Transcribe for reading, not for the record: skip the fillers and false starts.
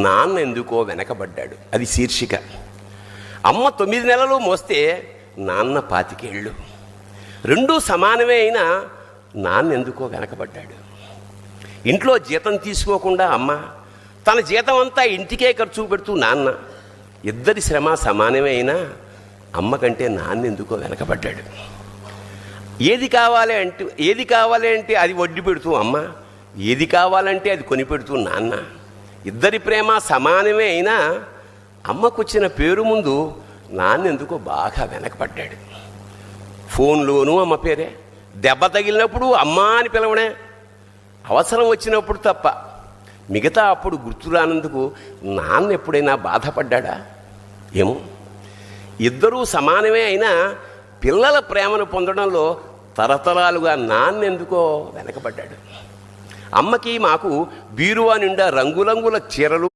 నాన్న ఎందుకో వెనకబడ్డాడు, అది శీర్షిక. అమ్మ 9 నెలలు మోస్తే నాన్న 25 ఏళ్ళు. రెండూ సమానమే అయినా నాన్న ఎందుకో వెనకబడ్డాడు. ఇంట్లో జీతం తీసుకోకుండా అమ్మ, తన జీతం అంతా ఇంటికే ఖర్చు పెడుతూ నాన్న, ఇద్దరి శ్రమ సమానమే అయినా అమ్మ కంటే నాన్న ఎందుకో వెనకబడ్డాడు. ఏది కావాలి అంటే అది వడ్డీ పెడుతూ అమ్మ, ఏది కావాలంటే అది కొని పెడుతూ నాన్న, ఇద్దరి ప్రేమ సమానమే అయినా అమ్మకొచ్చిన పేరు ముందు నాన్న ఎందుకో బాగా వెనకబడ్డాడు. ఫోన్లోనూ అమ్మ పేరే, దెబ్బ తగిలినప్పుడు అమ్మ అని పిలవడే, అవసరం వచ్చినప్పుడు తప్ప మిగతా అప్పుడు గుర్తురానందుకు నాన్న ఎప్పుడైనా బాధపడ్డా? ఏమో. ఇద్దరూ సమానమే అయినా పిల్లల ప్రేమను పొందడంలో తరతరాలుగా నాన్న ఎందుకో వెనకబడ్డాడు. అమ్మకి మాకు బీరువా నిండా రంగురంగుల చీరలు